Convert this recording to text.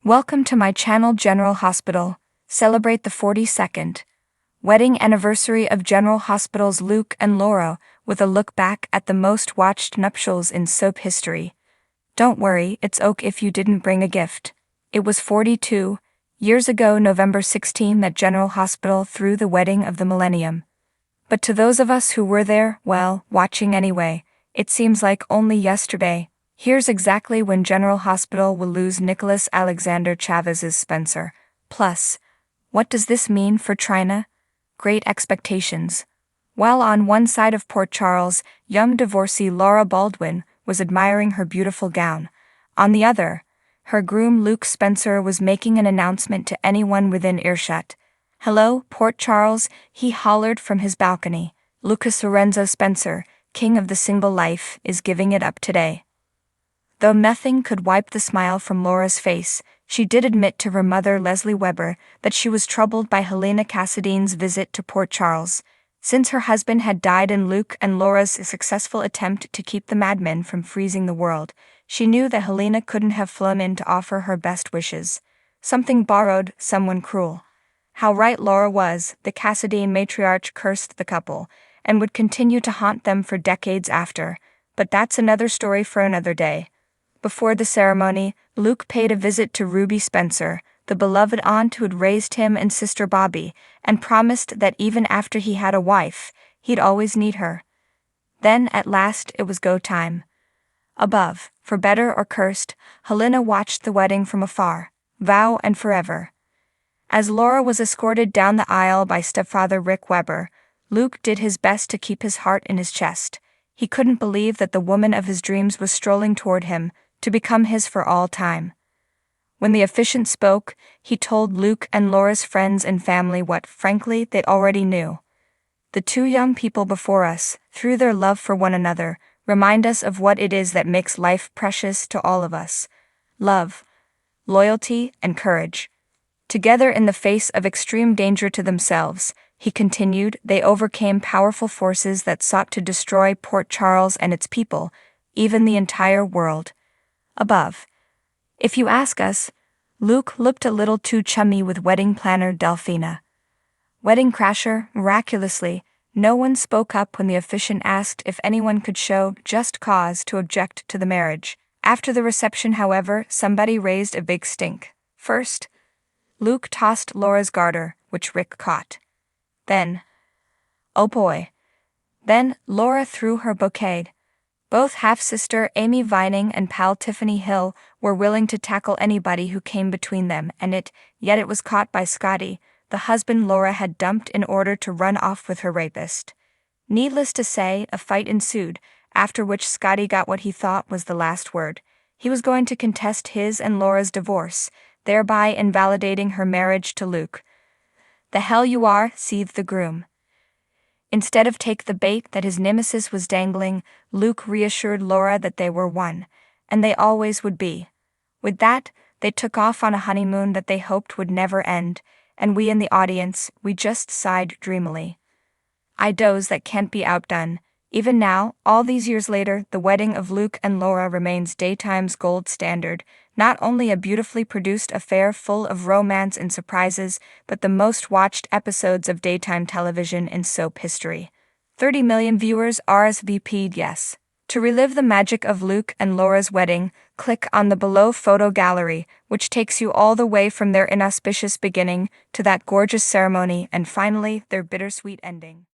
Welcome to my channel General Hospital. Celebrate the 42nd wedding anniversary of General Hospital's Luke and Laura with a look back at the most watched nuptials in soap history. Don't worry, it's okay if you didn't bring a gift. It was 42 years ago, November 16, that General Hospital threw the wedding of the millennium. But to those of us who were there, well, watching anyway, it seems like only yesterday. Here's exactly when General Hospital will lose Nicholas Alexander Chavez's Spencer. Plus, what does this mean for Trina? Great expectations. While on one side of Port Charles, young divorcee Laura Baldwin was admiring her beautiful gown. On the other, her groom Luke Spencer was making an announcement to anyone within earshot. "Hello, Port Charles," he hollered from his balcony. "Lucas Lorenzo Spencer, king of the single life, is giving it up today." Though nothing could wipe the smile from Laura's face, she did admit to her mother Leslie Weber that she was troubled by Helena Cassadine's visit to Port Charles. Since her husband had died in Luke and Laura's successful attempt to keep the madmen from freezing the world, she knew that Helena couldn't have flown in to offer her best wishes. Something borrowed, someone cruel. How right Laura was. The Cassadine matriarch cursed the couple, and would continue to haunt them for decades after. But that's another story for another day. Before the ceremony, Luke paid a visit to Ruby Spencer, the beloved aunt who had raised him and sister Bobby, and promised that even after he had a wife, he'd always need her. Then, at last, it was go time. Above, for better or cursed, Helena watched the wedding from afar, vow and forever. As Laura was escorted down the aisle by stepfather Rick Weber, Luke did his best to keep his heart in his chest. He couldn't believe that the woman of his dreams was strolling toward him, to become his for all time. When the officiant spoke, he told Luke and Laura's friends and family what, frankly, they already knew. The two young people before us, through their love for one another, remind us of what it is that makes life precious to all of us: love, loyalty, and courage. Together in the face of extreme danger to themselves, he continued, they overcame powerful forces that sought to destroy Port Charles and its people, even the entire world. Above. If you ask us, Luke looked a little too chummy with wedding planner Delphina. Wedding crasher, miraculously, no one spoke up when the officiant asked if anyone could show just cause to object to the marriage. After the reception, however, somebody raised a big stink. First, Luke tossed Laura's garter, which Rick caught. Then, oh boy. Then, Laura threw her bouquet. Both half-sister Amy Vining and pal Tiffany Hill were willing to tackle anybody who came between them, and yet it was caught by Scotty, the husband Laura had dumped in order to run off with her rapist. Needless to say, a fight ensued, after which Scotty got what he thought was the last word. He was going to contest his and Laura's divorce, thereby invalidating her marriage to Luke. "The hell you are," seethed the groom. Instead of take the bait that his nemesis was dangling, Luke reassured Laura that they were one, and they always would be. With that, they took off on a honeymoon that they hoped would never end, and we in the audience, we just sighed dreamily. Idos that can't be outdone. Even now, all these years later, the wedding of Luke and Laura remains daytime's gold standard, not only a beautifully produced affair full of romance and surprises, but the most watched episodes of daytime television in soap history. 30 million viewers RSVP'd yes. To relive the magic of Luke and Laura's wedding, click on the below photo gallery, which takes you all the way from their inauspicious beginning to that gorgeous ceremony and finally their bittersweet ending.